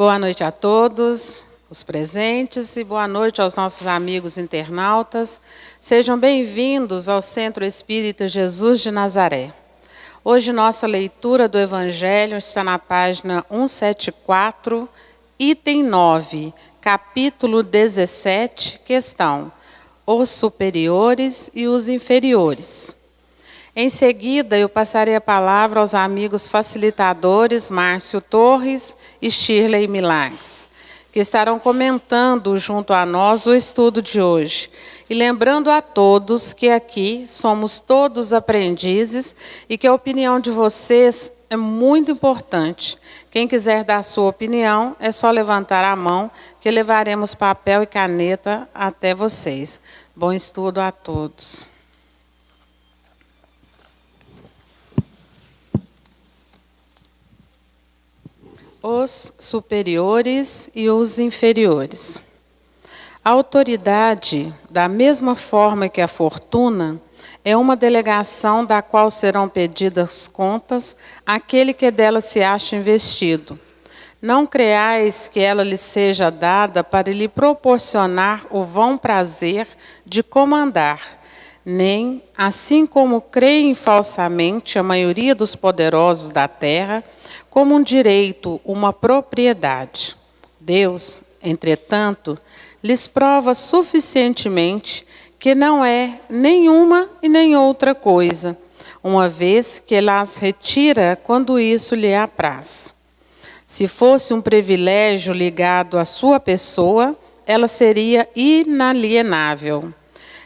Boa noite a todos, os presentes, e boa noite aos nossos amigos internautas. Sejam bem-vindos ao Centro Espírita Jesus de Nazaré. Hoje nossa leitura do Evangelho está na página 174, item 9, capítulo 17, questão: os superiores e os inferiores. Em seguida, eu passarei a palavra aos amigos facilitadores Márcio Torres e Shirley Milagres, que estarão comentando junto a nós o estudo de hoje. E lembrando a todos que aqui somos todos aprendizes e que a opinião de vocês é muito importante. Quem quiser dar a sua opinião, é só levantar a mão, que levaremos papel e caneta até vocês. Bom estudo a todos. Os superiores e os inferiores. A autoridade, da mesma forma que a fortuna, é uma delegação da qual serão pedidas contas àquele que dela se acha investido. Não creais que ela lhe seja dada para lhe proporcionar o vão prazer de comandar, nem, assim como creem falsamente a maioria dos poderosos da terra, como um direito, uma propriedade. Deus, entretanto, lhes prova suficientemente que não é nenhuma e nem outra coisa, uma vez que las retira quando isso lhe apraz. Se fosse um privilégio ligado à sua pessoa, ela seria inalienável.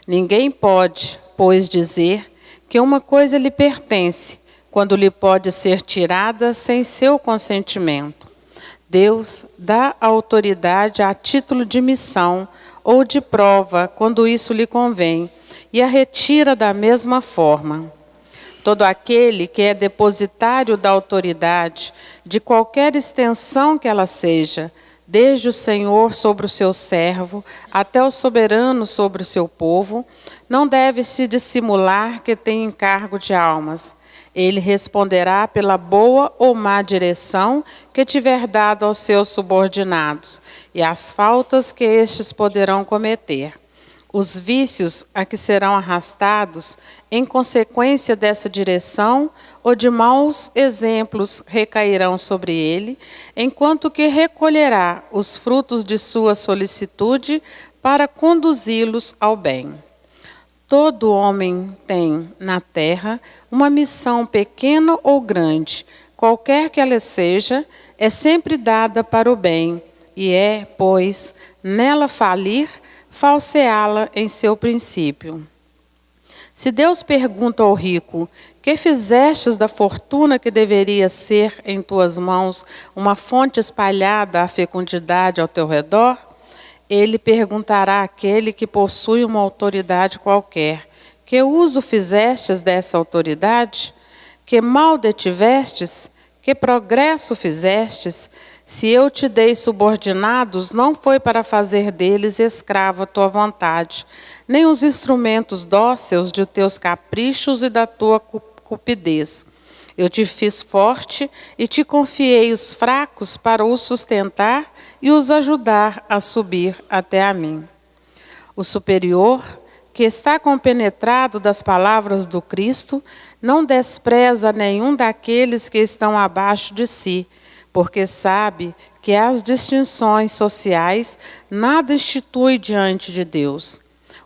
Ninguém pode, pois, dizer que uma coisa lhe pertence, quando lhe pode ser tirada sem seu consentimento. Deus dá autoridade a título de missão ou de prova, quando isso lhe convém, e a retira da mesma forma. Todo aquele que é depositário da autoridade, de qualquer extensão que ela seja, desde o Senhor sobre o seu servo, até o soberano sobre o seu povo, não deve se dissimular que tem encargo de almas. Ele responderá pela boa ou má direção que tiver dado aos seus subordinados, e as faltas que estes poderão cometer. Os vícios a que serão arrastados em consequência dessa direção ou de maus exemplos recairão sobre ele, enquanto que recolherá os frutos de sua solicitude para conduzi-los ao bem. Todo homem tem, na terra, uma missão pequena ou grande, qualquer que ela seja, é sempre dada para o bem, e é, pois, nela falir, falseá-la em seu princípio. Se Deus pergunta ao rico: que fizestes da fortuna que deveria ser em tuas mãos uma fonte espalhada à fecundidade ao teu redor? Ele perguntará àquele que possui uma autoridade qualquer: que uso fizestes dessa autoridade? Que mal detivestes? Que progresso fizestes? Se eu te dei subordinados, não foi para fazer deles escravo à tua vontade, nem os instrumentos dóceis de teus caprichos e da tua cupidez. Eu te fiz forte e te confiei os fracos para os sustentar e os ajudar a subir até a mim. O superior, que está compenetrado das palavras do Cristo, não despreza nenhum daqueles que estão abaixo de si, porque sabe que as distinções sociais nada institui diante de Deus.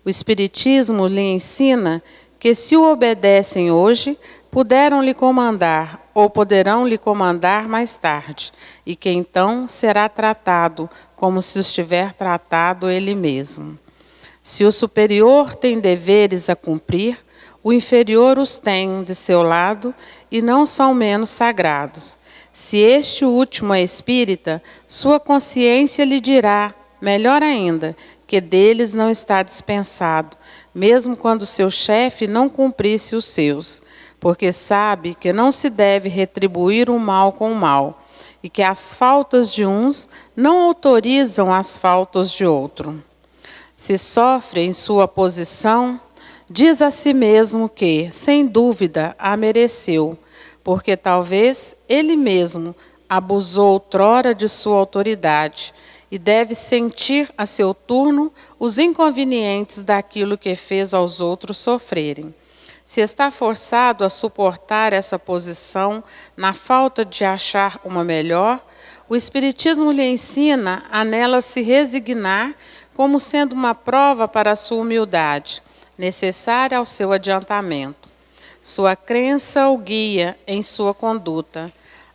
O Espiritismo lhe ensina que, se o obedecem hoje, puderam lhe comandar ou poderão lhe comandar mais tarde, e que então será tratado como se os tiver tratado ele mesmo. Se o superior tem deveres a cumprir, o inferior os tem de seu lado e não são menos sagrados. Se este último é espírita, sua consciência lhe dirá, melhor ainda, que deles não está dispensado, mesmo quando seu chefe não cumprisse os seus, porque sabe que não se deve retribuir o mal com o mal, e que as faltas de uns não autorizam as faltas de outro. Se sofre em sua posição, diz a si mesmo que, sem dúvida, a mereceu, porque talvez ele mesmo abusou outrora de sua autoridade e deve sentir a seu turno os inconvenientes daquilo que fez aos outros sofrerem. Se está forçado a suportar essa posição na falta de achar uma melhor, o Espiritismo lhe ensina a nela se resignar como sendo uma prova para a sua humildade, necessária ao seu adiantamento. Sua crença o guia em sua conduta.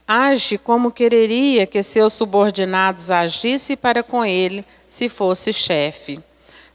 Age como quereria que seus subordinados agissem para com ele, se fosse chefe.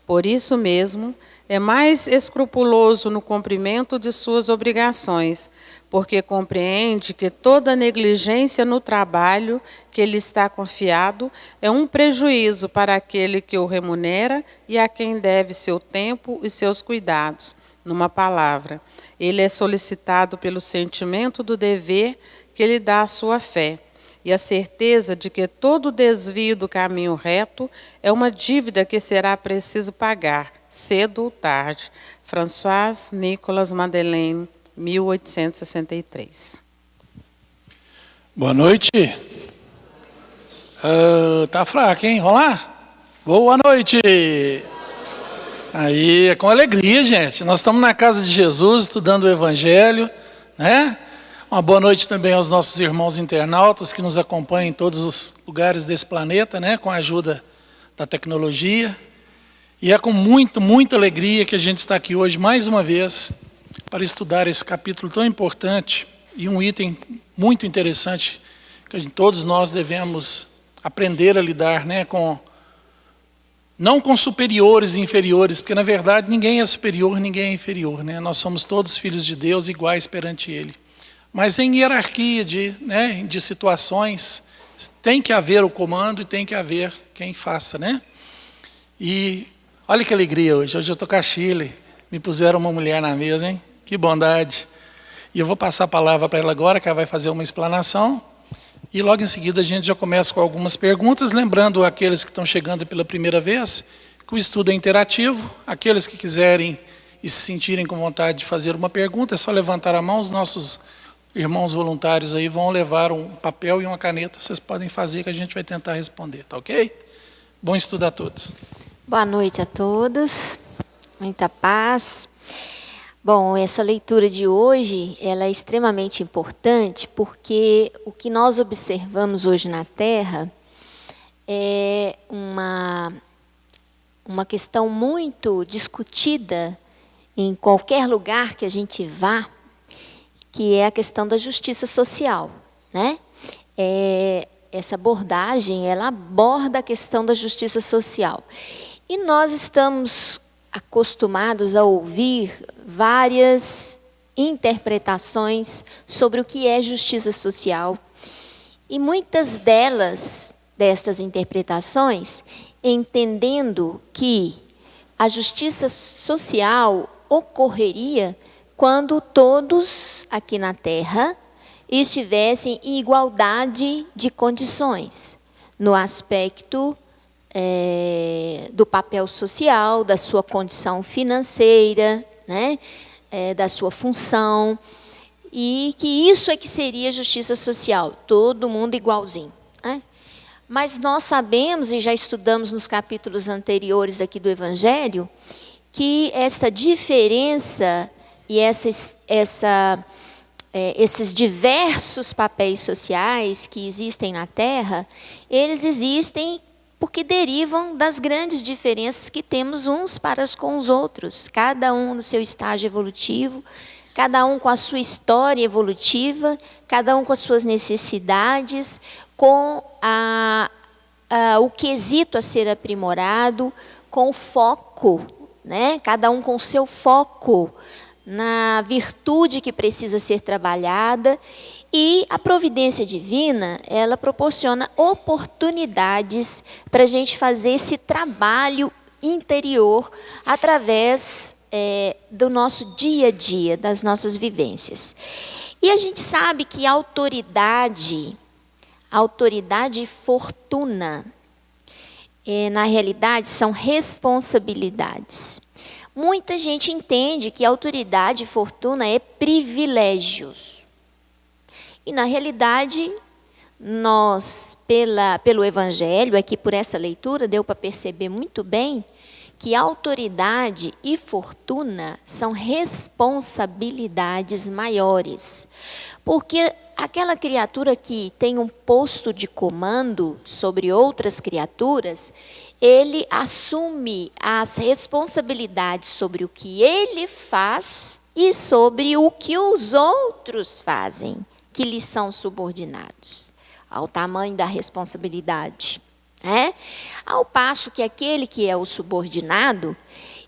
Por isso mesmo, é mais escrupuloso no cumprimento de suas obrigações, porque compreende que toda negligência no trabalho que lhe está confiado é um prejuízo para aquele que o remunera e a quem deve seu tempo e seus cuidados. Numa palavra, ele é solicitado pelo sentimento do dever que lhe dá a sua fé, e a certeza de que todo desvio do caminho reto é uma dívida que será preciso pagar, cedo ou tarde. François Nicolas Madeleine, 1863. Boa noite. Tá fraco, hein? Vamos lá? Boa noite. Aí, é com alegria, gente. Nós estamos na casa de Jesus, estudando o Evangelho, né? Uma boa noite também aos nossos irmãos internautas que nos acompanham em todos os lugares desse planeta, né? Com a ajuda da tecnologia. E é com muita alegria que a gente está aqui hoje, mais uma vez, para estudar esse capítulo tão importante e um item muito interessante que todos nós devemos aprender a lidar, né? Não com superiores e inferiores, porque na verdade ninguém é superior, ninguém é inferior, né? Nós somos todos filhos de Deus iguais perante Ele. Mas em hierarquia de situações, tem que haver o comando e tem que haver quem faça, né? E olha que alegria hoje eu estou com a Shirley, me puseram uma mulher na mesa, hein? Que bondade. E eu vou passar a palavra para ela agora, que ela vai fazer uma explanação, e logo em seguida a gente já começa com algumas perguntas, lembrando aqueles que estão chegando pela primeira vez, que o estudo é interativo, aqueles que quiserem e se sentirem com vontade de fazer uma pergunta, é só levantar a mão, os nossos irmãos voluntários aí vão levar um papel e uma caneta, vocês podem fazer que a gente vai tentar responder, tá ok? Bom estudo a todos. Boa noite a todos, muita paz. Bom, essa leitura de hoje, ela é extremamente importante porque o que nós observamos hoje na Terra é uma questão muito discutida em qualquer lugar que a gente vá, que é a questão da justiça social, né? Essa abordagem, ela aborda a questão da justiça social. E nós estamos acostumados a ouvir várias interpretações sobre o que é justiça social. E muitas destas interpretações, entendendo que a justiça social ocorreria quando todos aqui na Terra estivessem em igualdade de condições, no aspecto do papel social, da sua condição financeira, né, da sua função, e que isso é que seria justiça social, todo mundo igualzinho, né? Mas nós sabemos, e já estudamos nos capítulos anteriores aqui do Evangelho, que essa diferença e esses diversos papéis sociais que existem na Terra, eles existem porque derivam das grandes diferenças que temos uns para com os outros, cada um no seu estágio evolutivo, cada um com a sua história evolutiva, cada um com as suas necessidades, com o quesito a ser aprimorado, com o foco, né? Cada um com o seu foco na virtude que precisa ser trabalhada. E a providência divina, ela proporciona oportunidades para a gente fazer esse trabalho interior através do nosso dia a dia, das nossas vivências. E a gente sabe que autoridade e fortuna, na realidade, são responsabilidades. Muita gente entende que autoridade e fortuna é privilégios. E, na realidade, nós, pelo Evangelho, aqui por essa leitura, deu para perceber muito bem que autoridade e fortuna são responsabilidades maiores. Porque aquela criatura que tem um posto de comando sobre outras criaturas, ele assume as responsabilidades sobre o que ele faz e sobre o que os outros fazem, que lhe são subordinados, ao tamanho da responsabilidade. Ao passo que aquele que é o subordinado,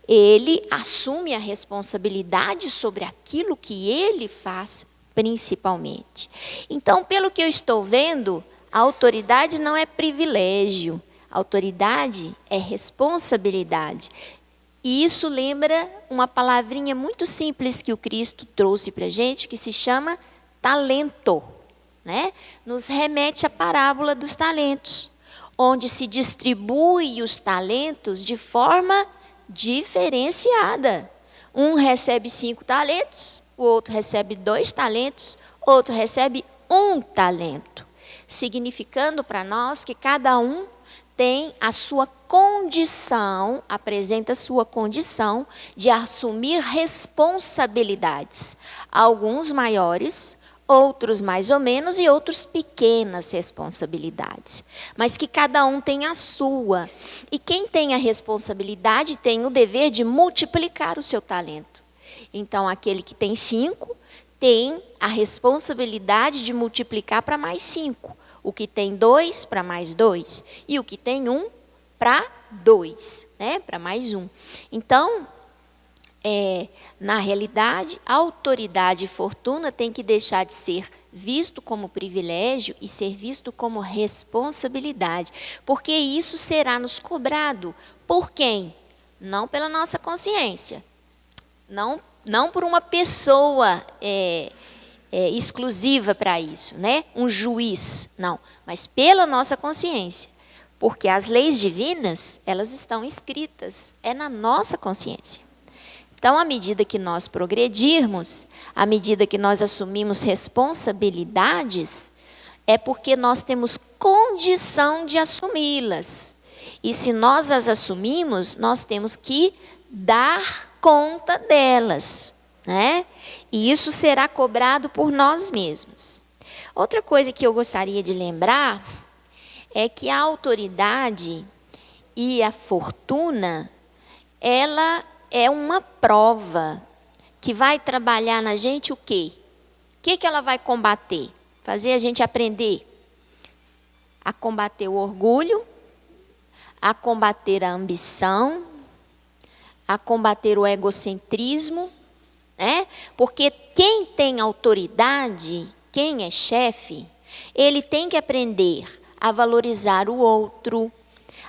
ele assume a responsabilidade sobre aquilo que ele faz, principalmente. Então, pelo que eu estou vendo, a autoridade não é privilégio, a autoridade é responsabilidade. E isso lembra uma palavrinha muito simples que o Cristo trouxe para a gente, que se chama talento. Nos remete à parábola dos talentos, onde se distribui os talentos de forma diferenciada. Um recebe 5 talentos, o outro recebe 2 talentos, outro recebe 1 talento. Significando para nós que cada um tem a sua condição, apresenta a sua condição de assumir responsabilidades. Alguns maiores, outros mais ou menos e outros pequenas responsabilidades. Mas que cada um tem a sua. E quem tem a responsabilidade tem o dever de multiplicar o seu talento. Então, aquele que tem 5 tem a responsabilidade de multiplicar para mais 5. O que tem 2 para mais 2. E o que tem 1 para 2, para mais 1. Então, na realidade, autoridade e fortuna tem que deixar de ser visto como privilégio e ser visto como responsabilidade. Porque isso será nos cobrado. Por quem? Não pela nossa consciência. Não por uma pessoa exclusiva para isso, um juiz, não. Mas pela nossa consciência. Porque as leis divinas, elas estão escritas, na nossa consciência. Então, à medida que nós progredirmos, à medida que nós assumimos responsabilidades, é porque nós temos condição de assumi-las. E se nós as assumimos, nós temos que dar conta delas, E isso será cobrado por nós mesmos. Outra coisa que eu gostaria de lembrar é que a autoridade e a fortuna, ela é uma prova que vai trabalhar na gente o quê? O que ela vai combater? Fazer a gente aprender a combater o orgulho, a combater a ambição, a combater o egocentrismo, Porque quem tem autoridade, quem é chefe, ele tem que aprender a valorizar o outro,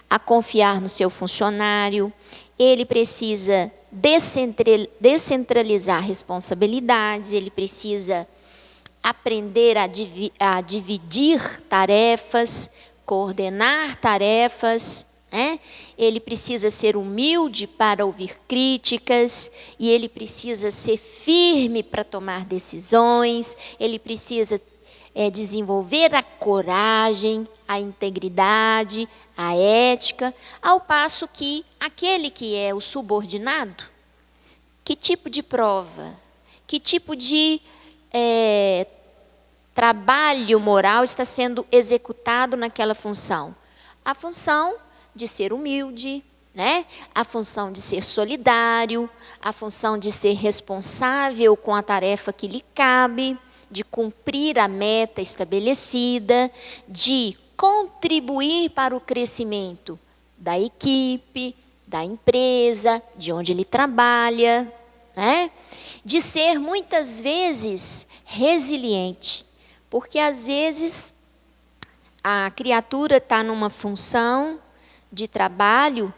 a confiar no seu funcionário. Ele precisa descentralizar responsabilidades, ele precisa aprender a dividir tarefas, coordenar tarefas, Ele precisa ser humilde para ouvir críticas, e ele precisa ser firme para tomar decisões, ele precisa desenvolver a coragem, a integridade, a ética, ao passo que aquele que é o subordinado, que tipo de prova, que tipo de trabalho moral está sendo executado naquela função? A função de ser humilde, a função de ser solidário, a função de ser responsável com a tarefa que lhe cabe, de cumprir a meta estabelecida, de contribuir para o crescimento da equipe, da empresa, de onde ele trabalha, de ser muitas vezes resiliente, porque às vezes a criatura está numa função de trabalho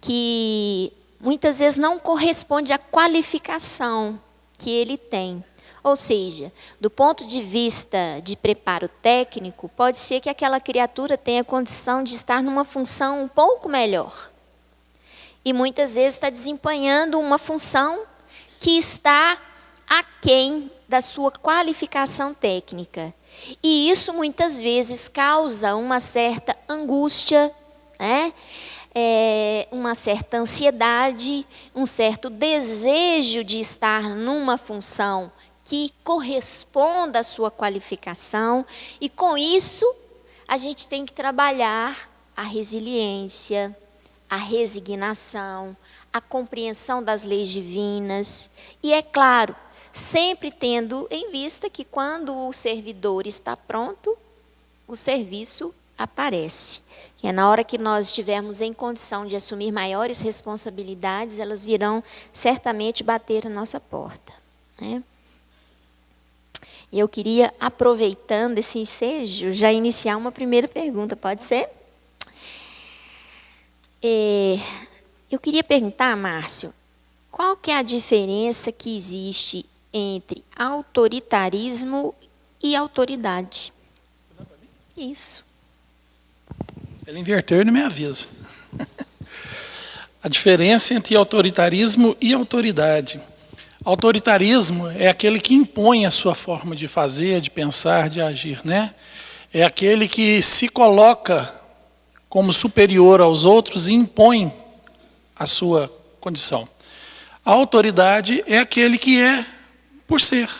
que muitas vezes não corresponde à qualificação que ele tem. Ou seja, do ponto de vista de preparo técnico, pode ser que aquela criatura tenha condição de estar numa função um pouco melhor. E muitas vezes está desempenhando uma função que está aquém da sua qualificação técnica. E isso muitas vezes causa uma certa angústia, né? Uma certa ansiedade, um certo desejo de estar numa função que corresponda à sua qualificação. E com isso, a gente tem que trabalhar a resiliência, a resignação, a compreensão das leis divinas. E é claro, sempre tendo em vista que quando o servidor está pronto, o serviço aparece. E é na hora que nós estivermos em condição de assumir maiores responsabilidades, elas virão certamente bater na nossa porta, né? E eu queria, aproveitando esse ensejo, já iniciar uma primeira pergunta, pode ser? Eu queria perguntar, Márcio, qual que é a diferença que existe entre autoritarismo e autoridade? Isso. Ele inverteu e não me avisa. A diferença entre autoritarismo e autoridade. Autoritarismo é aquele que impõe a sua forma de fazer, de pensar, de agir, né? É aquele que se coloca como superior aos outros e impõe a sua condição. A autoridade é aquele que é por ser,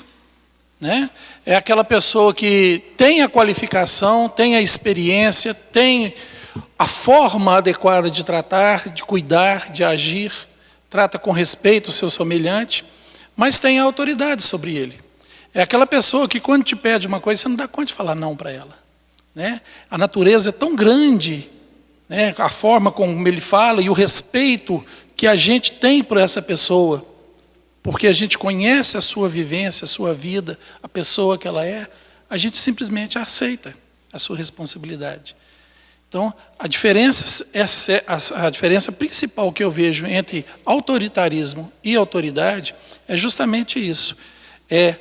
né? É aquela pessoa que tem a qualificação, tem a experiência, tem a forma adequada de tratar, de cuidar, de agir, trata com respeito o seu semelhante, mas tem a autoridade sobre ele. É aquela pessoa que quando te pede uma coisa, você não dá conta de falar não para ela, né? A natureza é tão grande, né? A forma como ele fala e o respeito que a gente tem por essa pessoa, porque a gente conhece a sua vivência, a sua vida, a pessoa que ela é, a gente simplesmente aceita a sua responsabilidade. Então, a diferença principal que eu vejo entre autoritarismo e autoridade é justamente isso. É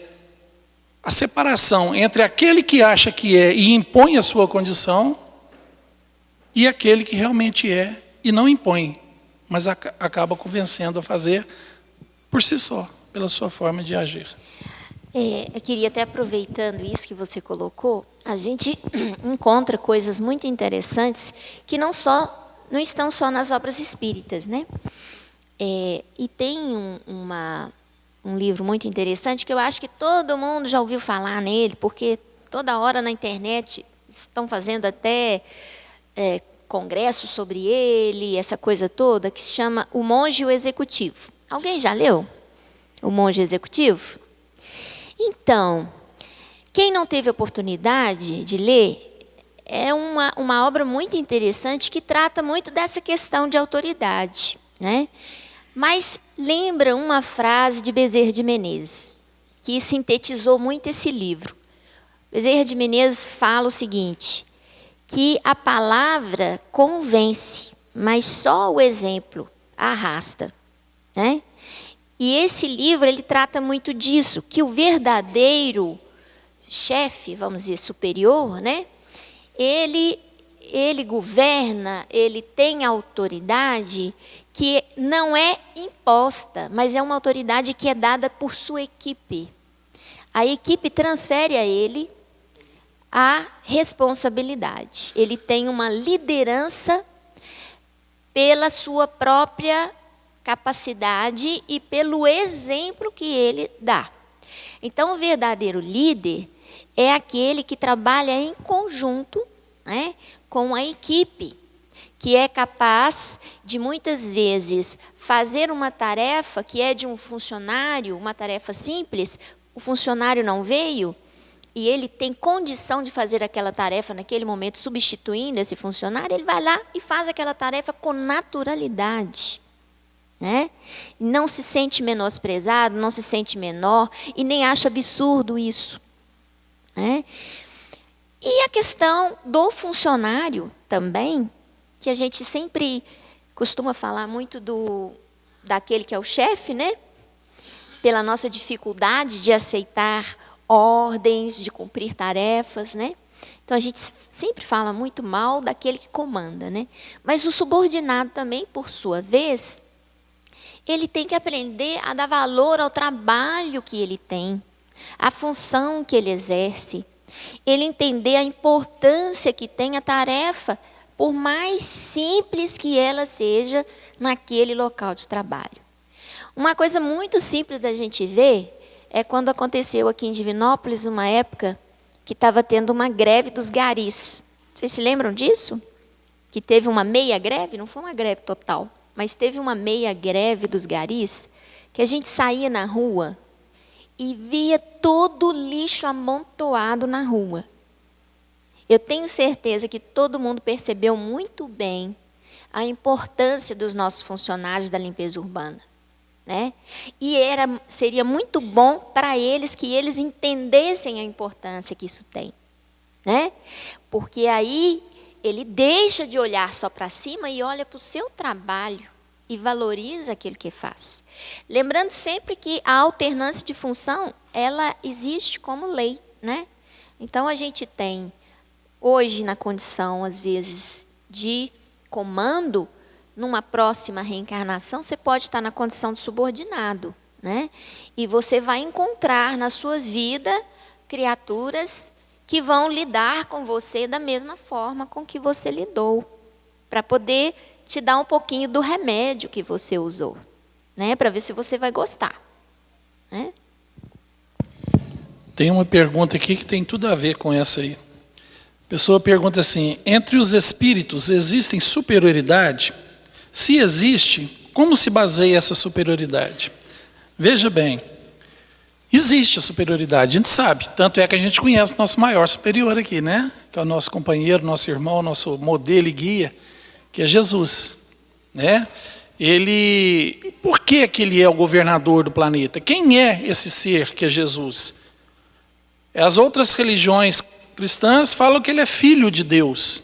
a separação entre aquele que acha que é e impõe a sua condição e aquele que realmente é e não impõe, mas acaba convencendo a fazer por si só, pela sua forma de agir. Eu queria até, aproveitando isso que você colocou, a gente encontra coisas muito interessantes que não estão só nas obras espíritas, né? E tem um livro muito interessante que eu acho que todo mundo já ouviu falar nele, porque toda hora na internet estão fazendo até congressos sobre ele, essa coisa toda, que se chama O Monge e o Executivo. Alguém já leu O Monge Executivo? Então, quem não teve oportunidade de ler, é uma obra muito interessante que trata muito dessa questão de autoridade, né? Mas lembra uma frase de Bezerra de Menezes, que sintetizou muito esse livro. Bezerra de Menezes fala o seguinte, que a palavra convence, mas só o exemplo arrasta, né? E esse livro, ele trata muito disso, que o verdadeiro chefe, vamos dizer, superior, né? Ele governa, ele tem autoridade que não é imposta, mas é uma autoridade que é dada por sua equipe. A equipe transfere a ele a responsabilidade. Ele tem uma liderança pela sua própria capacidade e pelo exemplo que ele dá. Então, o verdadeiro líder é aquele que trabalha em conjunto, né, com a equipe, que é capaz de, muitas vezes, fazer uma tarefa que é de um funcionário, uma tarefa simples, o funcionário não veio, e ele tem condição de fazer aquela tarefa naquele momento, substituindo esse funcionário, ele vai lá e faz aquela tarefa com naturalidade, né? Não se sente menosprezado, não se sente menor e nem acha absurdo isso, né? E a questão do funcionário também, que a gente sempre costuma falar muito daquele que é o chefe, né? Pela nossa dificuldade de aceitar ordens, de cumprir tarefas, né? Então a gente sempre fala muito mal daquele que comanda, né? Mas o subordinado também, por sua vez, ele tem que aprender a dar valor ao trabalho que ele tem, à função que ele exerce, Ele entender a importância que tem a tarefa, por mais simples que ela seja naquele local de trabalho. Uma coisa muito simples da gente ver é quando aconteceu aqui em Divinópolis, uma época que estava tendo uma greve dos garis. Vocês se lembram disso? Que teve uma meia greve, não foi uma greve total, mas teve uma meia greve dos garis, que a gente saía na rua e via todo o lixo amontoado na rua. Eu tenho certeza que todo mundo percebeu muito bem a importância dos nossos funcionários da limpeza urbana, né? E seria muito bom para eles que eles entendessem a importância que isso tem, né? Porque aí ele deixa de olhar só para cima e olha para o seu trabalho e valoriza aquilo que faz. Lembrando sempre que a alternância de função, ela existe como lei, né? Então a gente tem hoje na condição, às vezes, de comando, numa próxima reencarnação, você pode estar na condição de subordinado, né? E você vai encontrar na sua vida criaturas que vão lidar com você da mesma forma com que você lidou, para poder te dar um pouquinho do remédio que você usou, né? Para ver se você vai gostar, né? Tem uma pergunta aqui que tem tudo a ver com essa aí. A pessoa pergunta assim: entre os espíritos existem superioridade? Se existe, como se baseia essa superioridade? Veja bem, existe a superioridade, a gente sabe. Tanto é que a gente conhece o nosso maior superior aqui, né? Que é o nosso companheiro, nosso irmão, nosso modelo e guia, que é Jesus, né? Por que ele é o governador do planeta? Quem é esse ser que é Jesus? As outras religiões cristãs falam que ele é filho de Deus,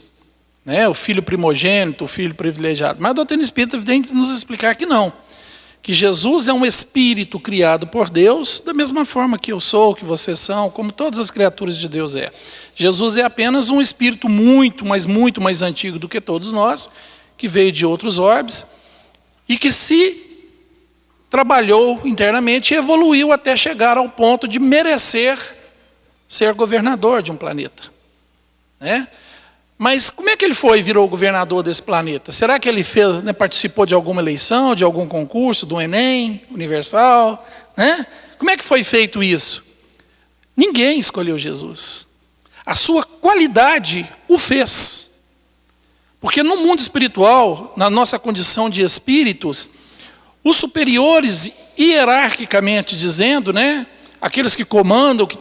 né? O filho primogênito, o filho privilegiado. Mas a doutrina espírita vem nos explicar que não. Que Jesus é um espírito criado por Deus, da mesma forma que eu sou, que vocês são, como todas as criaturas de Deus é. Jesus é apenas um espírito muito mais antigo do que todos nós, que veio de outros orbes, e que se trabalhou internamente e evoluiu até chegar ao ponto de merecer ser governador de um planeta, né? Mas como é que ele virou governador desse planeta? Será que ele participou de alguma eleição, de algum concurso, do Enem, Universal, né? Como é que foi feito isso? Ninguém escolheu Jesus. A sua qualidade o fez. Porque no mundo espiritual, na nossa condição de espíritos, os superiores, hierarquicamente dizendo, né? Aqueles que comandam, que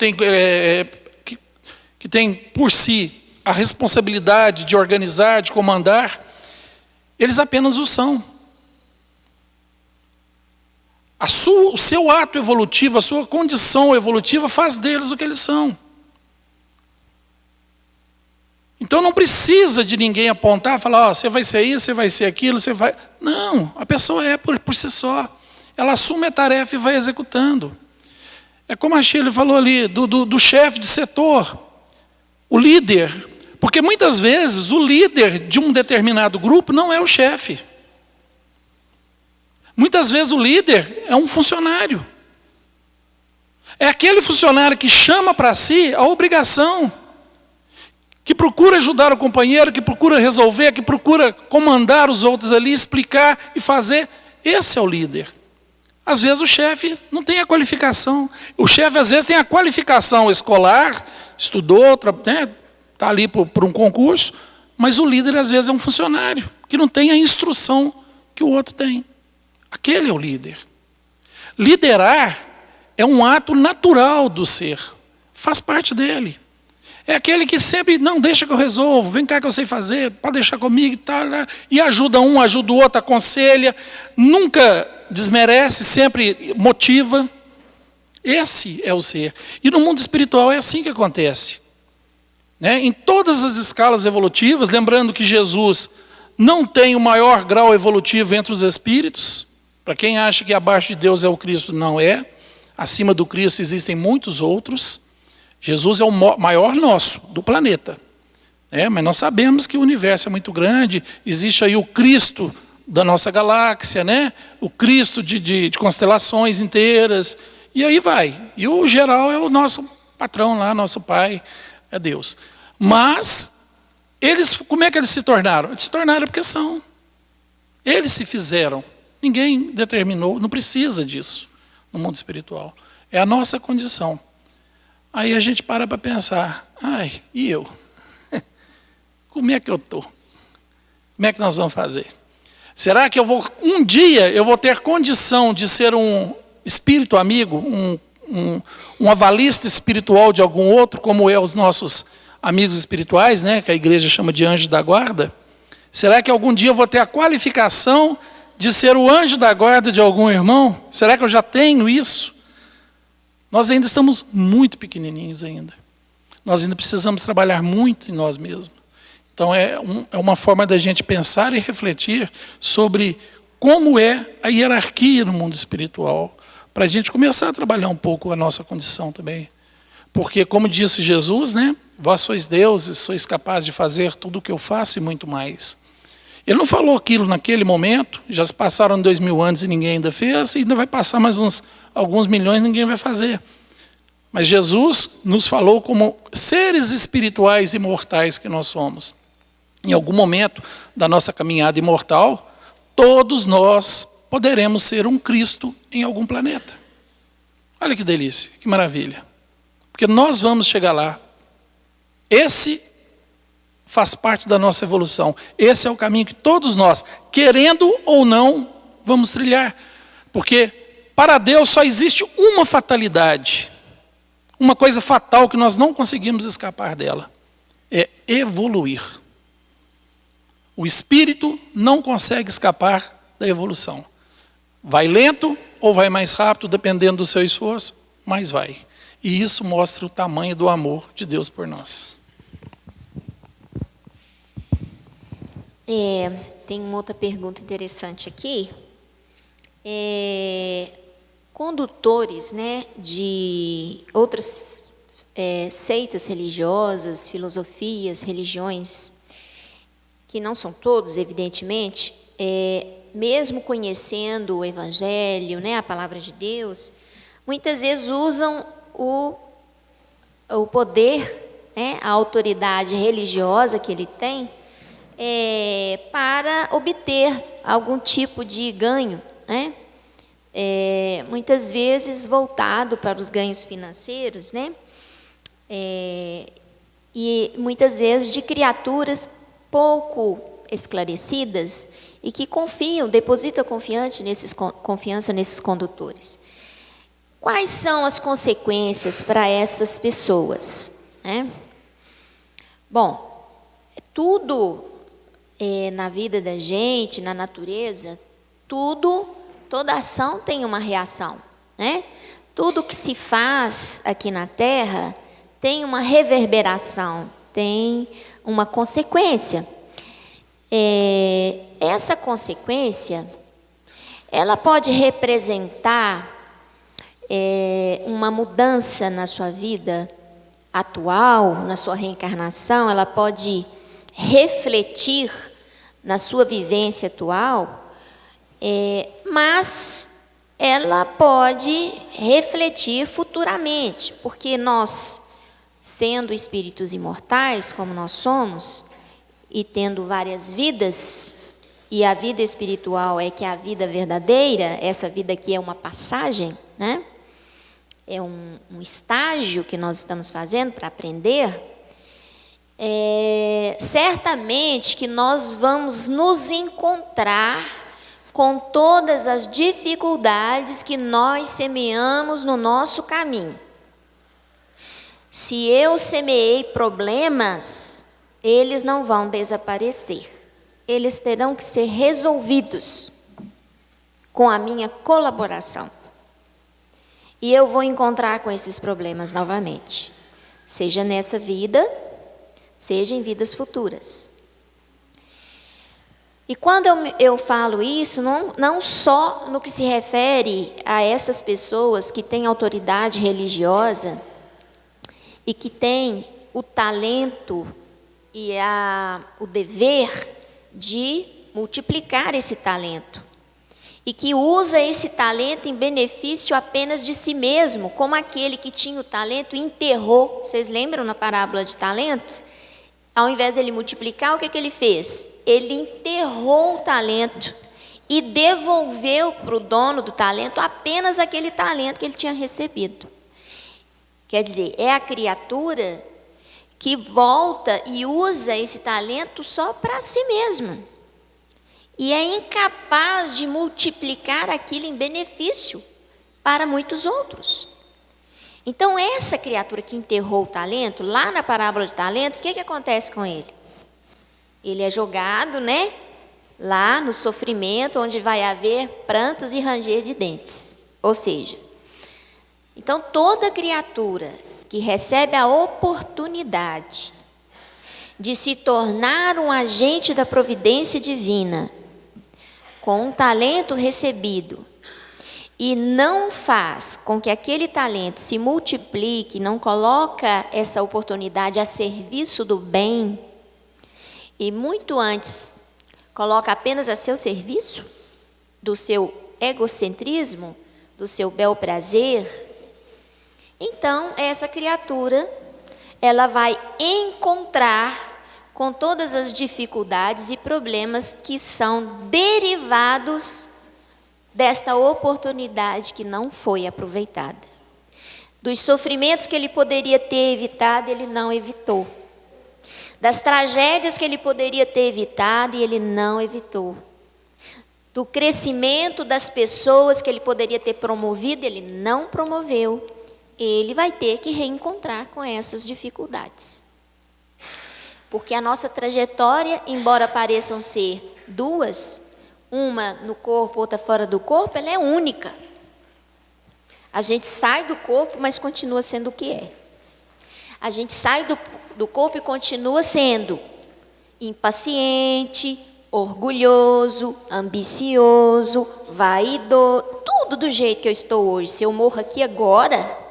têm por si a responsabilidade de organizar, de comandar, eles apenas o são. O seu ato evolutivo, a sua condição evolutiva faz deles o que eles são. Então não precisa de ninguém apontar, falar, você vai ser isso, você vai ser aquilo, você vai... Não, a pessoa é por si só. Ela assume a tarefa e vai executando. É como a Shirley falou ali, do chefe de setor, o líder. Porque muitas vezes o líder de um determinado grupo não é o chefe. Muitas vezes o líder é um funcionário. É aquele funcionário que chama para si a obrigação, que procura ajudar o companheiro, que procura resolver, que procura comandar os outros ali, explicar e fazer. Esse é o líder. Às vezes o chefe não tem a qualificação. O chefe às vezes tem a qualificação escolar, estudou, né, está ali por um concurso, mas o líder às vezes é um funcionário, que não tem a instrução que o outro tem. Aquele é o líder. Liderar é um ato natural do ser, faz parte dele. É aquele que sempre, não, deixa que eu resolvo, vem cá que eu sei fazer, pode deixar comigo e tal, e ajuda um, ajuda o outro, aconselha, nunca desmerece, sempre motiva. Esse é o ser. E no mundo espiritual é assim que acontece. Né? Em todas as escalas evolutivas, lembrando que Jesus não tem o maior grau evolutivo entre os espíritos. Para quem acha que abaixo de Deus é o Cristo, não é. Acima do Cristo existem muitos outros. Jesus é o maior nosso, do planeta. Mas nós sabemos que o universo é muito grande, existe aí o Cristo da nossa galáxia, né? O Cristo de constelações inteiras, e aí vai. E o geral é o nosso patrão lá, nosso pai, é Deus. Mas, como é que eles se tornaram? Eles se tornaram porque são. Eles se fizeram. Ninguém determinou, não precisa disso no mundo espiritual. É a nossa condição. Aí a gente para pensar, e eu? Como é que eu estou? Como é que nós vamos fazer? Será que um dia eu vou ter condição de ser um espírito amigo, um avalista espiritual de algum outro, como é os nossos amigos espirituais, né, que a igreja chama de anjo da guarda? Será que algum dia eu vou ter a qualificação de ser o anjo da guarda de algum irmão? Será que eu já tenho isso? Nós ainda estamos muito pequenininhos ainda. Nós ainda precisamos trabalhar muito em nós mesmos. Então é uma forma da gente pensar e refletir sobre como é a hierarquia no mundo espiritual, para a gente começar a trabalhar um pouco a nossa condição também. Porque, como disse Jesus, né, vós sois deuses, sois capazes de fazer tudo o que eu faço e muito mais. Ele não falou aquilo naquele momento, já se passaram 2000 anos e ninguém ainda fez, e ainda vai passar mais alguns milhões e ninguém vai fazer. Mas Jesus nos falou como seres espirituais imortais que nós somos. Em algum momento da nossa caminhada imortal, todos nós poderemos ser um Cristo em algum planeta. Olha que delícia, que maravilha. Porque nós vamos chegar lá. Esse faz parte da nossa evolução. Esse é o caminho que todos nós, querendo ou não, vamos trilhar. Porque para Deus só existe uma fatalidade. Uma coisa fatal que nós não conseguimos escapar dela. É evoluir. O espírito não consegue escapar da evolução. Vai lento ou vai mais rápido, dependendo do seu esforço, mas vai. E isso mostra o tamanho do amor de Deus por nós. Tem uma outra pergunta interessante aqui. Condutores, né, de outras seitas religiosas, filosofias, religiões, que não são todos, evidentemente, mesmo conhecendo o Evangelho, né, a palavra de Deus, muitas vezes usam o poder, né, a autoridade religiosa que ele tem, para obter algum tipo de ganho, né? Muitas vezes voltado para os ganhos financeiros, né? E muitas vezes de criaturas pouco esclarecidas e que depositam confiança nesses condutores. Quais são as consequências para essas pessoas, né? Bom, tudo na vida da gente, na natureza, toda ação tem uma reação, né? Tudo que se faz aqui na Terra tem uma reverberação, tem uma consequência. Essa consequência, ela pode representar uma mudança na sua vida atual, na sua reencarnação, ela pode refletir na sua vivência atual, mas ela pode refletir futuramente, porque nós, sendo espíritos imortais, como nós somos, e tendo várias vidas, e a vida espiritual é que é a vida verdadeira, essa vida aqui é uma passagem, né? É um estágio que nós estamos fazendo para aprender. Certamente que nós vamos nos encontrar com todas as dificuldades que nós semeamos no nosso caminho. Se eu semeei problemas, eles não vão desaparecer. Eles terão que ser resolvidos com a minha colaboração. E eu vou encontrar com esses problemas novamente, seja nessa vida, seja em vidas futuras. E quando eu falo isso, não só no que se refere a essas pessoas que têm autoridade religiosa e que têm o talento e o dever de multiplicar esse talento e que usa esse talento em benefício apenas de si mesmo, como aquele que tinha o talento e enterrou. Vocês lembram na parábola de talentos? Ao invés dele multiplicar, o que ele fez? Ele enterrou o talento e devolveu para o dono do talento apenas aquele talento que ele tinha recebido. Quer dizer, é a criatura que volta e usa esse talento só para si mesma. E é incapaz de multiplicar aquilo em benefício para muitos outros. Então, essa criatura que enterrou o talento, lá na parábola de talentos, o que acontece com ele? Ele é jogado, lá no sofrimento, onde vai haver prantos e ranger de dentes. Ou seja, então toda criatura que recebe a oportunidade de se tornar um agente da providência divina, com um talento recebido, e não faz com que aquele talento se multiplique, não coloca essa oportunidade a serviço do bem, e muito antes coloca apenas a seu serviço, do seu egocentrismo, do seu bel prazer, então essa criatura, ela vai encontrar com todas as dificuldades e problemas que são derivados desta oportunidade que não foi aproveitada. Dos sofrimentos que ele poderia ter evitado, ele não evitou. Das tragédias que ele poderia ter evitado e ele não evitou. Do crescimento das pessoas que ele poderia ter promovido, ele não promoveu. Ele vai ter que reencontrar com essas dificuldades. Porque a nossa trajetória, embora pareçam ser duas, uma no corpo, outra fora do corpo, ela é única. A gente sai do corpo, mas continua sendo o que é. A gente sai do corpo e continua sendo impaciente, orgulhoso, ambicioso, vaidoso, tudo do jeito que eu estou hoje. Se eu morro aqui agora,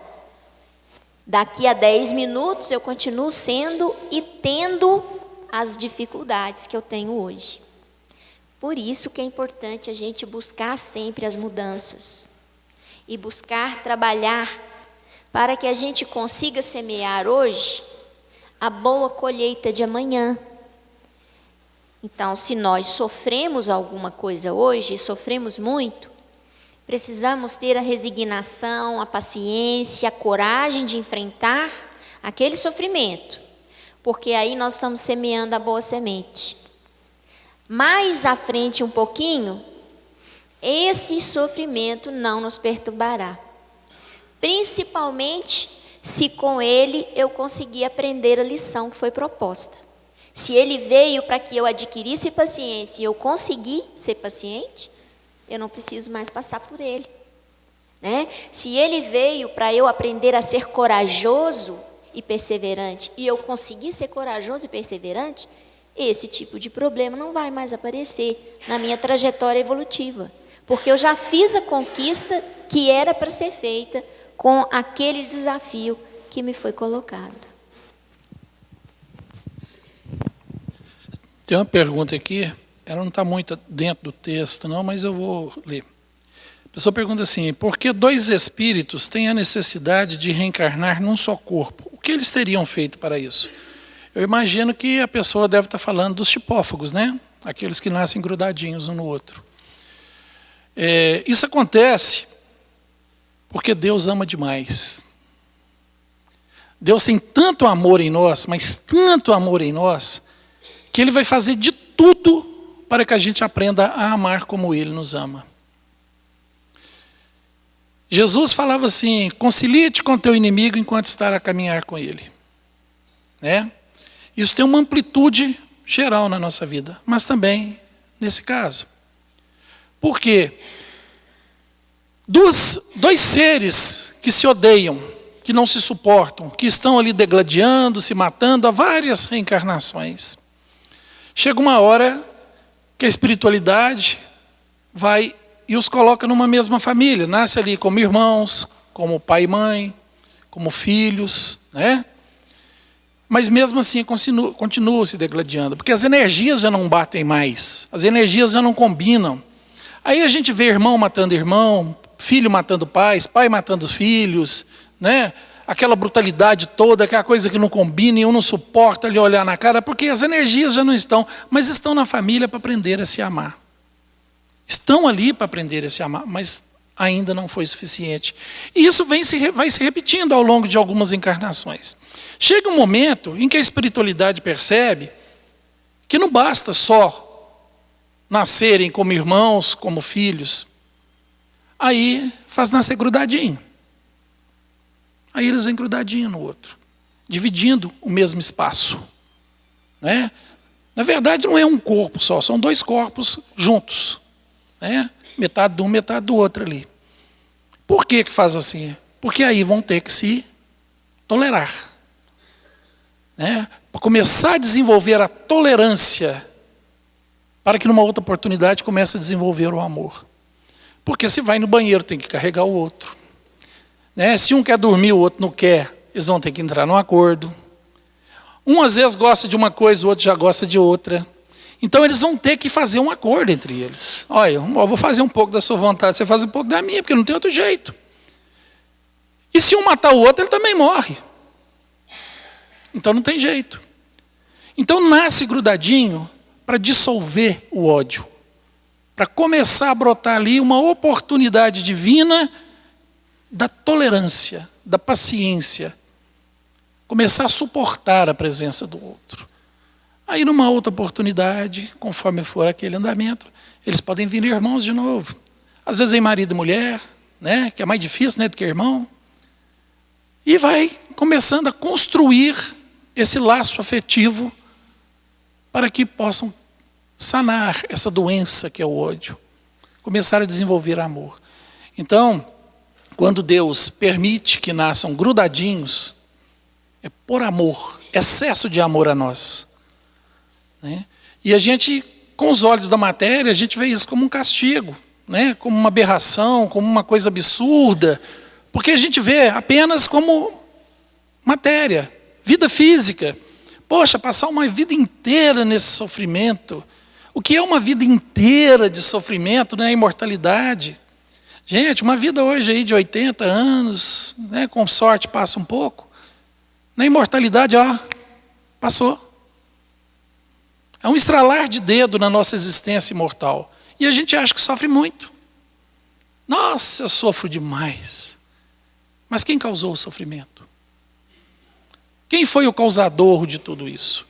daqui a 10 minutos eu continuo sendo e tendo as dificuldades que eu tenho hoje. Por isso que é importante a gente buscar sempre as mudanças e buscar trabalhar para que a gente consiga semear hoje a boa colheita de amanhã. Então, se nós sofremos alguma coisa hoje, sofremos muito, precisamos ter a resignação, a paciência, a coragem de enfrentar aquele sofrimento, porque aí nós estamos semeando a boa semente. Mais à frente um pouquinho, esse sofrimento não nos perturbará. Principalmente se com ele eu conseguir aprender a lição que foi proposta. Se ele veio para que eu adquirisse paciência e eu consegui ser paciente, eu não preciso mais passar por ele. Se ele veio para eu aprender a ser corajoso e perseverante, e eu consegui ser corajoso e perseverante, esse tipo de problema não vai mais aparecer na minha trajetória evolutiva, porque eu já fiz a conquista que era para ser feita com aquele desafio que me foi colocado. Tem uma pergunta aqui, ela não está muito dentro do texto não, mas eu vou ler. A pessoa pergunta assim: por que 2 espíritos têm a necessidade de reencarnar num só corpo? O que eles teriam feito para isso? Eu imagino que a pessoa deve estar falando dos tipófagos, aqueles que nascem grudadinhos um no outro. Isso acontece porque Deus ama demais. Deus tem tanto amor em nós, mas tanto amor em nós, que Ele vai fazer de tudo para que a gente aprenda a amar como Ele nos ama. Jesus falava assim: concilia-te com teu inimigo enquanto estar a caminhar com ele. Isso tem uma amplitude geral na nossa vida, mas também nesse caso. Por quê? Dois seres que se odeiam, que não se suportam, que estão ali degladiando, se matando há várias reencarnações. Chega uma hora que a espiritualidade vai e os coloca numa mesma família, nasce ali como irmãos, como pai e mãe, como filhos, Mas mesmo assim continua se degladiando, porque as energias já não batem mais, as energias já não combinam, Aí a gente vê irmão matando irmão, filho matando pais, pai matando filhos, né? Aquela brutalidade toda, aquela coisa que não combina e um não suporta lhe olhar na cara, porque as energias já não estão, mas estão na família para aprender a se amar. Estão ali para aprender a se amar, mas ainda não foi suficiente. E isso vai se repetindo ao longo de algumas encarnações. Chega um momento em que a espiritualidade percebe que não basta só nascerem como irmãos, como filhos. Aí faz nascer grudadinho. Aí eles vêm grudadinho no outro, dividindo o mesmo espaço, né? Na verdade não é um corpo só, são dois corpos juntos, né? Metade de um, metade do outro ali. Por que faz assim? Porque aí vão ter que se tolerar, né? Para começar a desenvolver a tolerância, para que numa outra oportunidade comece a desenvolver o amor. Porque se vai no banheiro tem que carregar o outro, né? Se um quer dormir, o outro não quer, eles vão ter que entrar num acordo. Um às vezes gosta de uma coisa, o outro já gosta de outra. Então eles vão ter que fazer um acordo entre eles. Olha, eu vou fazer um pouco da sua vontade, você faz um pouco da minha, porque não tem outro jeito. E se um matar o outro, ele também morre. Então não tem jeito. Então nasce grudadinho para dissolver o ódio. Para começar a brotar ali uma oportunidade divina da tolerância, da paciência. Começar a suportar a presença do outro. Aí numa outra oportunidade, conforme for aquele andamento, eles podem vir irmãos de novo. Às vezes vem marido e mulher, né, que é mais difícil, né, do que irmão. E vai começando a construir esse laço afetivo para que possam sanar essa doença que é o ódio. Começar a desenvolver amor. Então, quando Deus permite que nasçam grudadinhos, é por amor, excesso de amor a nós, né? E a gente, com os olhos da matéria, a gente vê isso como um castigo, né? Como uma aberração, como uma coisa absurda, porque a gente vê apenas como matéria, vida física. Poxa, passar uma vida inteira nesse sofrimento. O que é uma vida inteira de sofrimento, né? A imortalidade. Gente, uma vida hoje aí de 80 anos, né? Com sorte passa um pouco. Na imortalidade, ó, passou. É um estralar de dedo na nossa existência imortal. E a gente acha que sofre muito. Nossa, eu sofro demais. Mas quem causou o sofrimento? Quem foi o causador de tudo isso?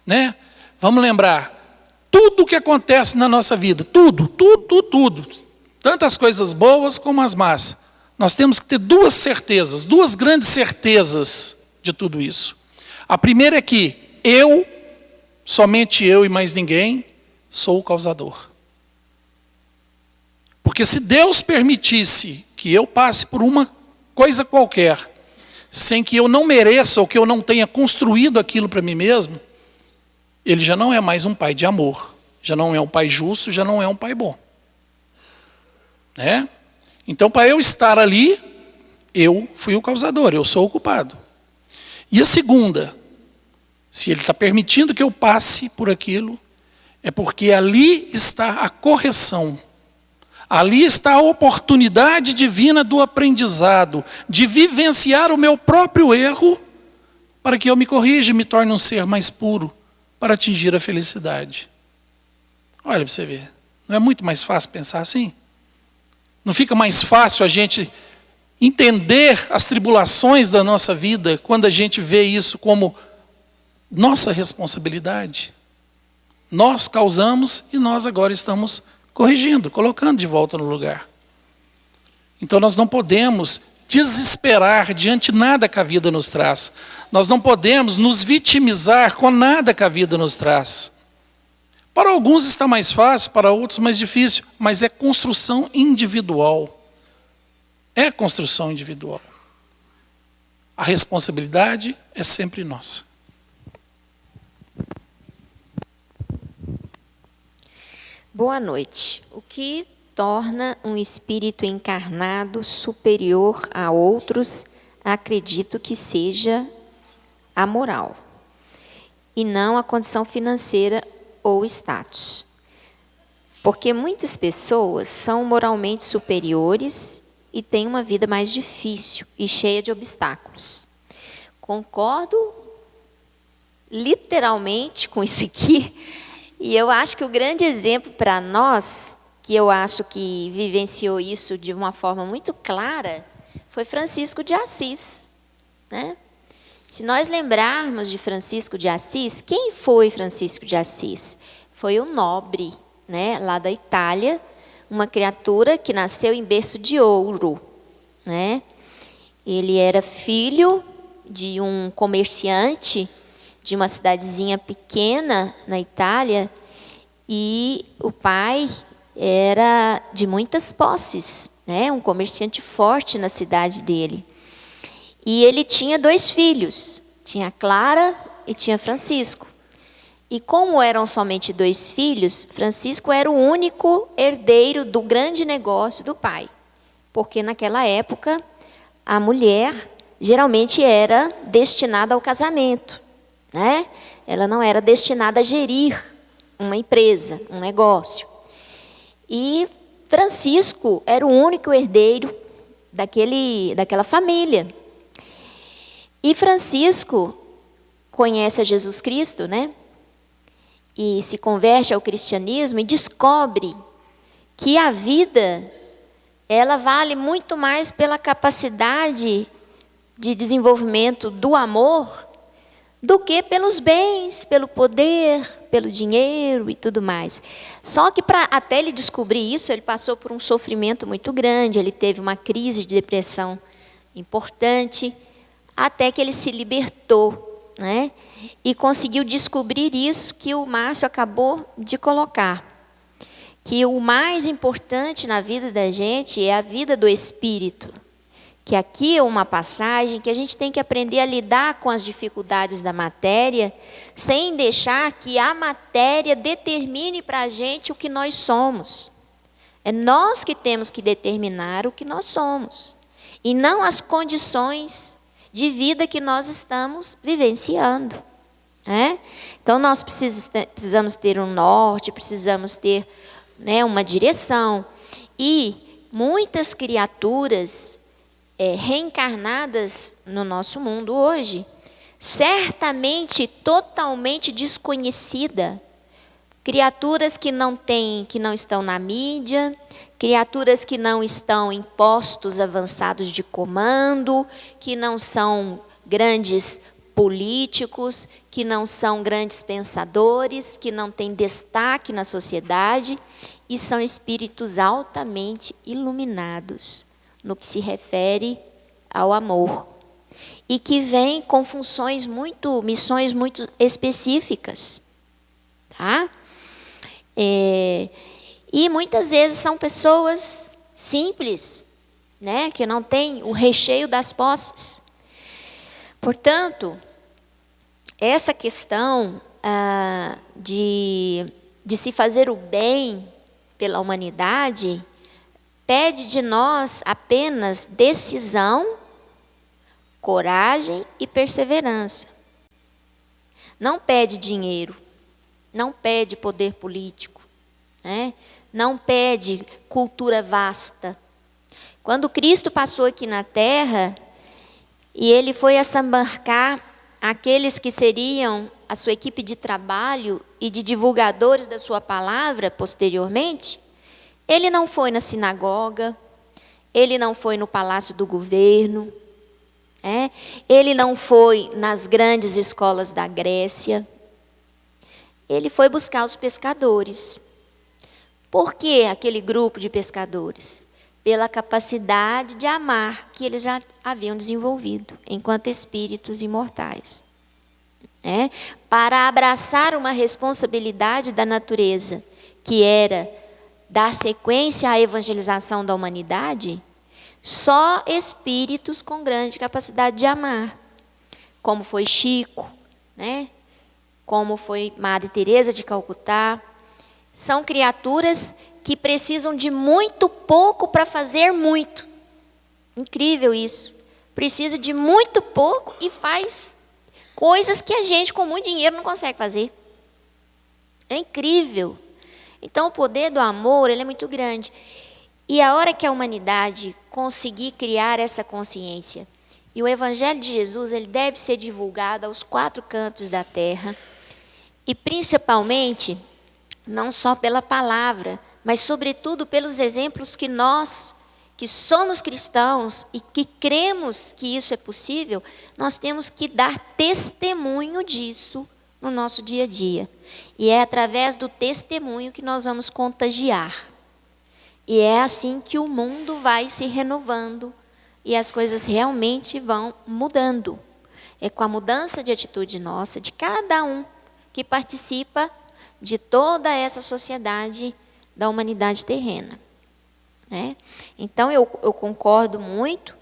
Né? Vamos lembrar, tudo que acontece na nossa vida, tudo, tanto as coisas boas como as más, nós temos que ter duas certezas, duas grandes certezas de tudo isso. A primeira é que eu, somente eu e mais ninguém, sou o causador. Porque se Deus permitisse que eu passe por uma coisa qualquer, sem que eu não mereça ou que eu não tenha construído aquilo para mim mesmo, ele já não é mais um pai de amor, já não é um pai justo, já não é um pai bom. Né? Então, para eu estar ali, eu fui o causador, eu sou o culpado. E a segunda, se ele está permitindo que eu passe por aquilo, é porque ali está a correção. Ali está a oportunidade divina do aprendizado, de vivenciar o meu próprio erro, para que eu me corrija e me torne um ser mais puro, para atingir a felicidade. Olha para você ver, não é muito mais fácil pensar assim? Não fica mais fácil a gente entender as tribulações da nossa vida, quando a gente vê isso como nossa responsabilidade? Nós causamos e nós agora estamos corrigindo, colocando de volta no lugar. Então nós não podemos desesperar diante de nada que a vida nos traz. Nós não podemos nos vitimizar com nada que a vida nos traz. Para alguns está mais fácil, para outros mais difícil, mas é construção individual. É construção individual. A responsabilidade é sempre nossa. Boa noite. O que torna um espírito encarnado superior a outros, acredito que seja a moral, e não a condição financeira ou status. Porque muitas pessoas são moralmente superiores e têm uma vida mais difícil e cheia de obstáculos. Concordo literalmente com isso aqui. E eu acho que o grande exemplo para nós, que eu acho que vivenciou isso de uma forma muito clara, foi Francisco de Assis, né? Se nós lembrarmos de Francisco de Assis, quem foi Francisco de Assis? Foi um nobre, né, lá da Itália, uma criatura que nasceu em berço de ouro, né? Ele era filho de um comerciante de uma cidadezinha pequena na Itália, e o pai era de muitas posses, né? Um comerciante forte na cidade dele. E ele tinha 2 filhos, tinha Clara e tinha Francisco. E como eram somente 2 filhos, Francisco era o único herdeiro do grande negócio do pai. Porque naquela época, a mulher geralmente era destinada ao casamento, né? Ela não era destinada a gerir uma empresa, um negócio. E Francisco era o único herdeiro daquela família. E Francisco conhece a Jesus Cristo, né? E se converte ao cristianismo e descobre que a vida, ela vale muito mais pela capacidade de desenvolvimento do amor do que pelos bens, pelo poder, pelo dinheiro e tudo mais. Só que até ele descobrir isso, ele passou por um sofrimento muito grande, ele teve uma crise de depressão importante, até que ele se libertou, né? E conseguiu descobrir isso que o Márcio acabou de colocar. Que o mais importante na vida da gente é a vida do espírito. Que aqui é uma passagem que a gente tem que aprender a lidar com as dificuldades da matéria, sem deixar que a matéria determine para a gente o que nós somos. É nós que temos que determinar o que nós somos, e não as condições de vida que nós estamos vivenciando, né? Então, nós precisamos ter um norte, precisamos ter, né, uma direção. E muitas criaturas reencarnadas no nosso mundo hoje, certamente totalmente desconhecida, criaturas que não estão na mídia, criaturas que não estão em postos avançados de comando, que não são grandes políticos, que não são grandes pensadores, que não têm destaque na sociedade, e são espíritos altamente iluminados no que se refere ao amor, e que vêm com missões muito específicas, tá? E muitas vezes são pessoas simples, né, que não têm o recheio das posses. Portanto, essa questão de se fazer o bem pela humanidade pede de nós apenas decisão, coragem e perseverança. Não pede dinheiro, não pede poder político, né? Não pede cultura vasta. Quando Cristo passou aqui na Terra, e ele foi assambarcar aqueles que seriam a sua equipe de trabalho e de divulgadores da sua palavra posteriormente, ele não foi na sinagoga, ele não foi no palácio do governo, ele não foi nas grandes escolas da Grécia, ele foi buscar os pescadores. Por que aquele grupo de pescadores? Pela capacidade de amar que eles já haviam desenvolvido, enquanto espíritos imortais. Para abraçar uma responsabilidade da natureza, que era dar sequência à evangelização da humanidade, só espíritos com grande capacidade de amar, como foi Chico, como foi Madre Teresa de Calcutá, são criaturas que precisam de muito pouco para fazer muito. Incrível isso. Precisa de muito pouco e faz coisas que a gente com muito dinheiro não consegue fazer. É incrível. Então, o poder do amor, ele é muito grande. E a hora que a humanidade conseguir criar essa consciência, e o Evangelho de Jesus, ele deve ser divulgado aos 4 cantos da terra, e principalmente, não só pela palavra, mas sobretudo pelos exemplos que nós, que somos cristãos e que cremos que isso é possível, nós temos que dar testemunho disso no nosso dia a dia. E é através do testemunho que nós vamos contagiar. E é assim que o mundo vai se renovando e as coisas realmente vão mudando. É com a mudança de atitude nossa, de cada um que participa de toda essa sociedade da humanidade terrena. Né? Então, eu concordo muito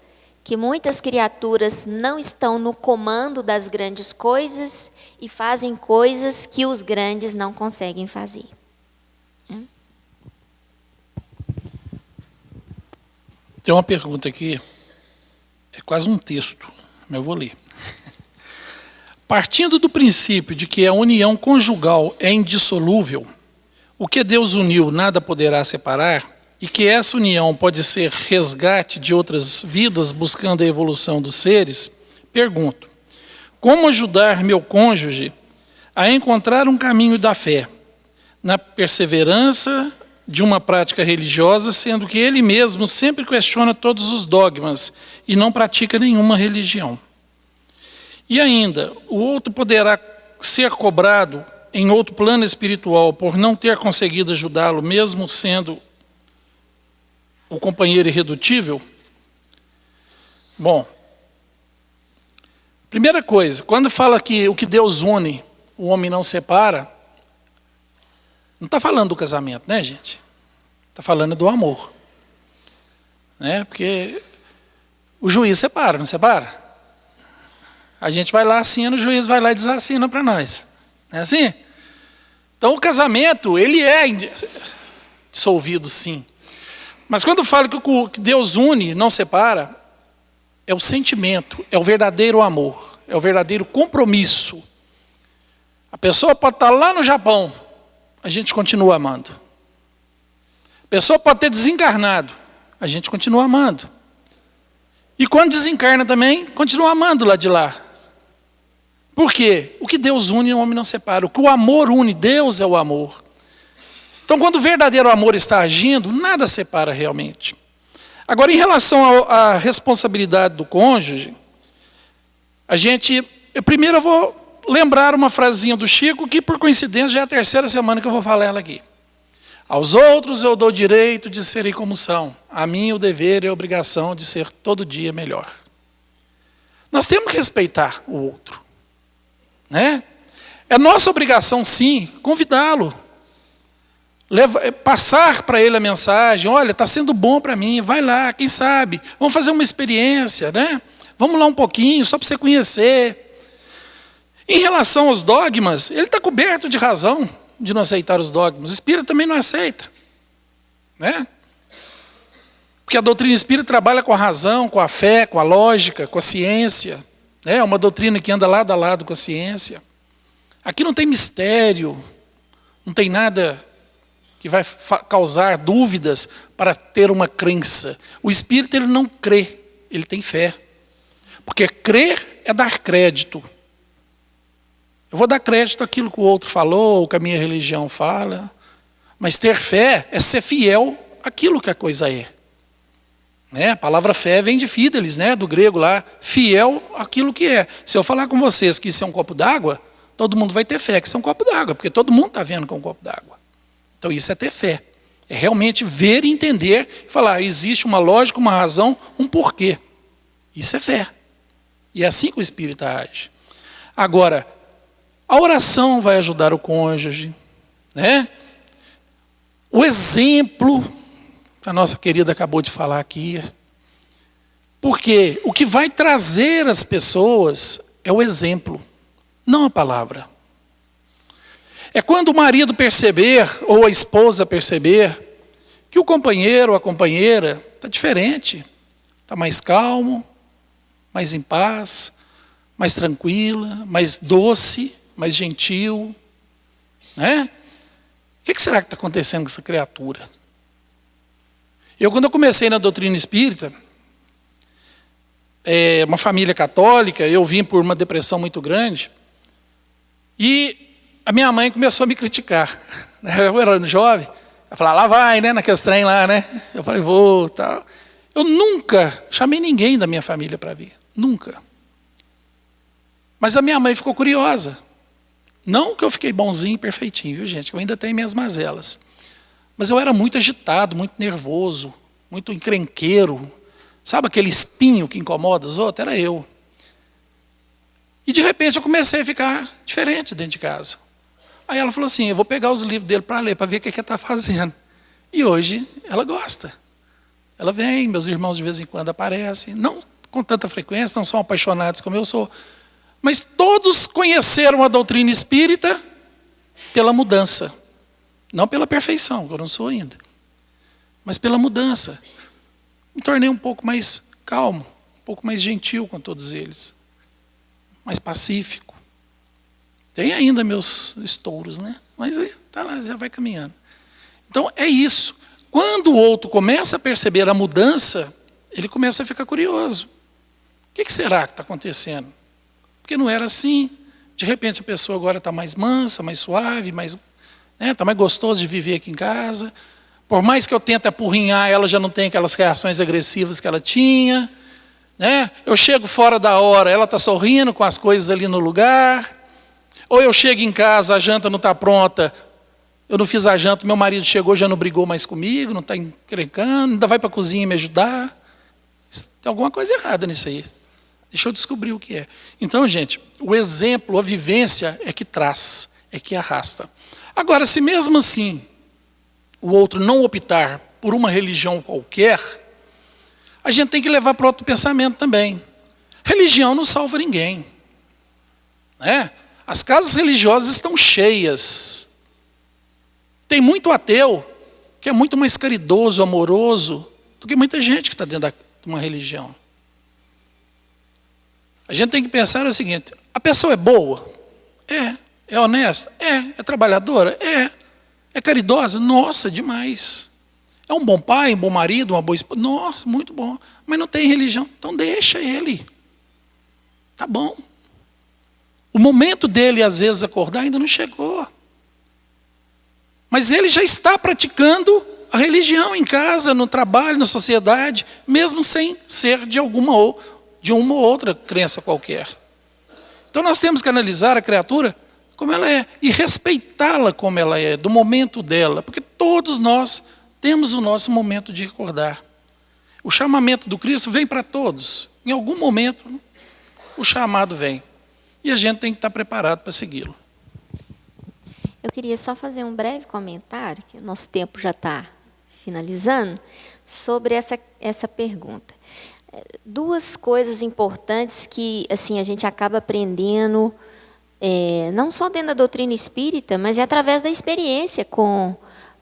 que muitas criaturas não estão no comando das grandes coisas e fazem coisas que os grandes não conseguem fazer. Tem uma pergunta aqui, é quase um texto, mas eu vou ler. Partindo do princípio de que a união conjugal é indissolúvel, o que Deus uniu nada poderá separar, e que essa união pode ser resgate de outras vidas buscando a evolução dos seres, pergunto, como ajudar meu cônjuge a encontrar um caminho da fé, na perseverança de uma prática religiosa, sendo que ele mesmo sempre questiona todos os dogmas e não pratica nenhuma religião? E ainda, o outro poderá ser cobrado em outro plano espiritual por não ter conseguido ajudá-lo, mesmo sendo o companheiro irredutível? Bom, primeira coisa, quando fala que o que Deus une, o homem não separa, não está falando do casamento, né, gente? Está falando do amor. Né? Porque o juiz separa, não separa? A gente vai lá, assina, o juiz vai lá e desassina para nós. Não é assim? Então o casamento, ele é dissolvido, sim. Mas quando fala que o que Deus une, não separa, é o sentimento, é o verdadeiro amor, é o verdadeiro compromisso. A pessoa pode estar lá no Japão, a gente continua amando. A pessoa pode ter desencarnado, a gente continua amando. E quando desencarna também, continua amando lá de lá. Por quê? O que Deus une, o homem não separa. O que o amor une, Deus é o amor. Então, quando o verdadeiro amor está agindo, nada separa realmente. Agora, em relação à responsabilidade do cônjuge, primeiro eu vou lembrar uma frasinha do Chico, que por coincidência já é a 3ª semana que eu vou falar ela aqui. Aos outros eu dou direito de serem como são. A mim o dever e a obrigação de ser todo dia melhor. Nós temos que respeitar o outro. Né? É nossa obrigação, sim, convidá-lo. Passar para ele a mensagem, olha, está sendo bom para mim, vai lá, quem sabe, vamos fazer uma experiência, né? Vamos lá um pouquinho, só para você conhecer. Em relação aos dogmas, ele está coberto de razão de não aceitar os dogmas. O espírito também não aceita. Né? Porque a doutrina espírita trabalha com a razão, com a fé, com a lógica, com a ciência. É uma doutrina que anda lado a lado com a ciência. Aqui não tem mistério, não tem nada que vai causar dúvidas para ter uma crença. O espírito, ele não crê, ele tem fé. Porque crer é dar crédito. Eu vou dar crédito àquilo que o outro falou, que a minha religião fala. Mas ter fé é ser fiel àquilo que a coisa é. A palavra fé vem de fidelis, né? Do grego lá, fiel àquilo que é. Se eu falar com vocês que isso é um copo d'água, todo mundo vai ter fé que isso é um copo d'água, porque todo mundo está vendo que é um copo d'água. Então isso é ter fé. É realmente ver e entender e falar, existe uma lógica, uma razão, um porquê. Isso é fé. E é assim que o espírito age. Agora, a oração vai ajudar o cônjuge, né? O exemplo, a nossa querida acabou de falar aqui. Porque o que vai trazer as pessoas é o exemplo, não a palavra. É quando o marido perceber, ou a esposa perceber, que o companheiro ou a companheira está diferente, está mais calmo, mais em paz, mais tranquila, mais doce, mais gentil, né? que será que está acontecendo com essa criatura? Quando eu comecei na doutrina espírita, uma família católica, eu vim por uma depressão muito grande, e a minha mãe começou a me criticar. Eu era jovem, ela falava, lá vai, né, naqueles trem lá, né? Eu falei, vou, tal. Eu nunca chamei ninguém da minha família para vir, nunca. Mas a minha mãe ficou curiosa. Não que eu fiquei bonzinho, perfeitinho, viu, gente? Eu ainda tenho minhas mazelas. Mas eu era muito agitado, muito nervoso, muito encrenqueiro. Sabe aquele espinho que incomoda os outros? Era eu. E de repente eu comecei a ficar diferente dentro de casa. Aí ela falou assim, eu vou pegar os livros dele para ler, para ver o que ele está fazendo. E hoje ela gosta. Ela vem, meus irmãos de vez em quando aparecem. Não com tanta frequência, não são apaixonados como eu sou. Mas todos conheceram a doutrina espírita pela mudança. Não pela perfeição, que eu não sou ainda. Mas pela mudança. Me tornei um pouco mais calmo, um pouco mais gentil com todos eles. Mais pacífico. Tem ainda meus estouros, né? Mas tá lá, já vai caminhando. Então é isso. Quando o outro começa a perceber a mudança, ele começa a ficar curioso. O que será que está acontecendo? Porque não era assim. De repente a pessoa agora está mais mansa, mais suave, está mais gostoso de viver aqui em casa. Por mais que eu tente apurrinhar, ela já não tem aquelas reações agressivas que ela tinha. Né? Eu chego fora da hora, ela está sorrindo com as coisas ali no lugar. Ou eu chego em casa, a janta não está pronta, eu não fiz a janta, meu marido chegou, já não brigou mais comigo, não está encrencando, ainda vai para a cozinha me ajudar. Tem alguma coisa errada nisso aí. Deixa eu descobrir o que é. Então, gente, o exemplo, a vivência é que traz, é que arrasta. Agora, se mesmo assim o outro não optar por uma religião qualquer, a gente tem que levar para outro pensamento também. Religião não salva ninguém. Né? As casas religiosas estão cheias. Tem muito ateu que é muito mais caridoso, amoroso, do que muita gente que está dentro de uma religião. A gente tem que pensar o seguinte, a pessoa é boa? É. É honesta? É. É trabalhadora? É. É caridosa? Nossa, demais. É um bom pai, um bom marido, uma boa esposa? Nossa, muito bom. Mas não tem religião, então deixa ele. Tá bom. O momento dele, às vezes, acordar ainda não chegou. Mas ele já está praticando a religião em casa, no trabalho, na sociedade, mesmo sem ser de uma ou outra crença qualquer. Então nós temos que analisar a criatura como ela é e respeitá-la como ela é, do momento dela, porque todos nós temos o nosso momento de recordar. O chamamento do Cristo vem para todos. Em algum momento, o chamado vem. E a gente tem que estar preparado para segui-lo. Eu queria só fazer um breve comentário, que o nosso tempo já está finalizando, sobre essa pergunta. Duas coisas importantes que assim, a gente acaba aprendendo, não só dentro da doutrina espírita, mas é através da experiência com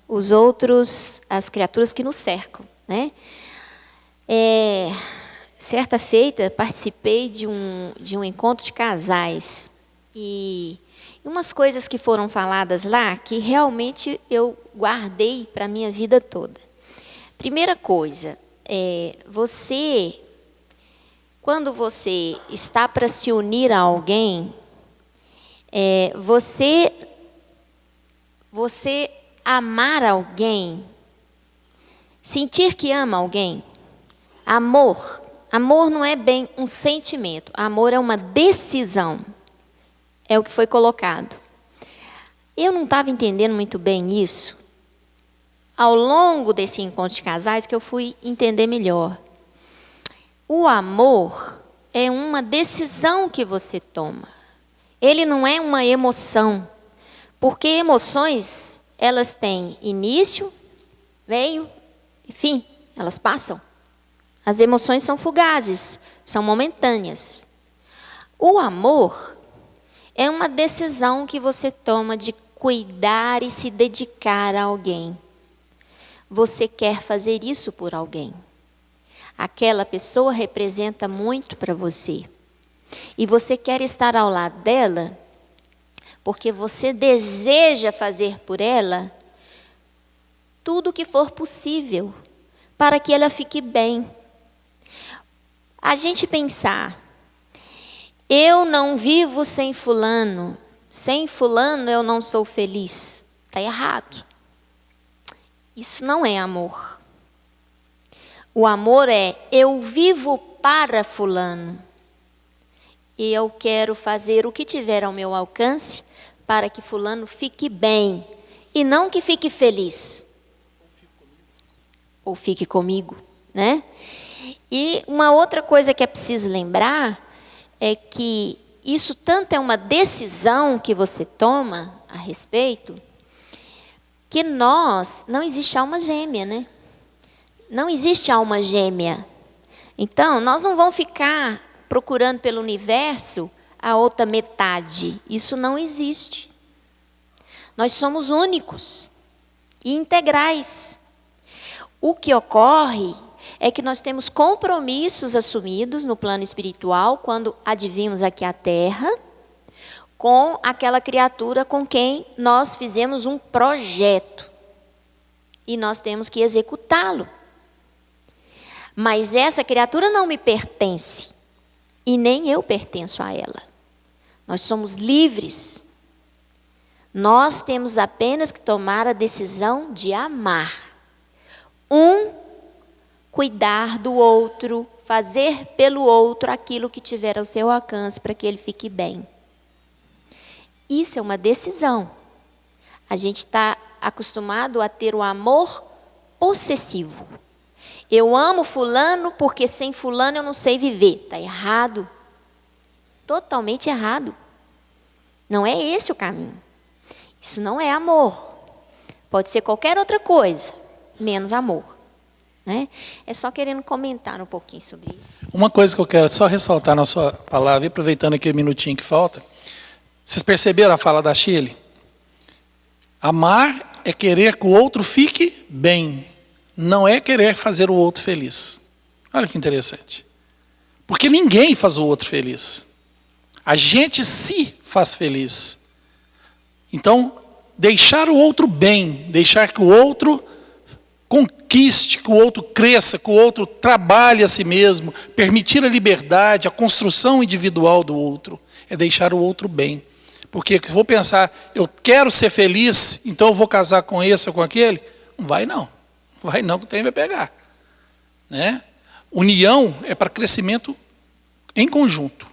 os outros, as criaturas que nos cercam. Né? Certa feita, participei de um encontro de casais, e umas coisas que foram faladas lá, que realmente eu guardei para a minha vida toda. Primeira coisa, quando você está para se unir a alguém, você amar alguém, sentir que ama alguém, amor não é bem um sentimento, amor é uma decisão, é o que foi colocado. Eu não estava entendendo muito bem isso. Ao longo desse encontro de casais que eu fui entender melhor. O amor é uma decisão que você toma. Ele não é uma emoção. Porque emoções, elas têm início, meio e fim. Elas passam. As emoções são fugazes, são momentâneas. O amor é uma decisão que você toma de cuidar e se dedicar a alguém. Você quer fazer isso por alguém. Aquela pessoa representa muito para você. E você quer estar ao lado dela porque você deseja fazer por ela tudo o que for possível para que ela fique bem. A gente pensar, eu não vivo sem fulano eu não sou feliz. Está errado. Isso não é amor. O amor é, eu vivo para fulano. E eu quero fazer o que tiver ao meu alcance para que fulano fique bem. E não que fique feliz. Ou fique comigo, né? E uma outra coisa que é preciso lembrar é que isso tanto é uma decisão que você toma a respeito, que não existe alma gêmea, né? Não existe alma gêmea. Então, nós não vamos ficar procurando pelo universo a outra metade. Isso não existe. Nós somos únicos e integrais. O que ocorre é que nós temos compromissos assumidos no plano espiritual quando advimos aqui à Terra com aquela criatura com quem nós fizemos um projeto e nós temos que executá-lo. Mas essa criatura não me pertence e nem eu pertenço a ela. Nós somos livres. Nós temos apenas que tomar a decisão de amar. Cuidar do outro, fazer pelo outro aquilo que tiver ao seu alcance para que ele fique bem. Isso é uma decisão. A gente está acostumado a ter o amor possessivo. Eu amo fulano porque sem fulano eu não sei viver. Está errado. Totalmente errado. Não é esse o caminho. Isso não é amor. Pode ser qualquer outra coisa, menos amor. Né? É só querendo comentar um pouquinho sobre isso. Uma coisa que eu quero só ressaltar na sua palavra, aproveitando aquele minutinho que falta. Vocês perceberam a fala da Shirley? Amar é querer que o outro fique bem, não é querer fazer o outro feliz. Olha que interessante. Porque ninguém faz o outro feliz. A gente se faz feliz. Então, deixar o outro bem, deixar que o outro conquiste, que o outro cresça, que o outro trabalhe a si mesmo, permitir a liberdade, a construção individual do outro, é deixar o outro bem. Porque se eu vou pensar, eu quero ser feliz, então eu vou casar com esse ou com aquele, não vai não. Não vai não, que o trem vai pegar. Né? União é para crescimento em conjunto.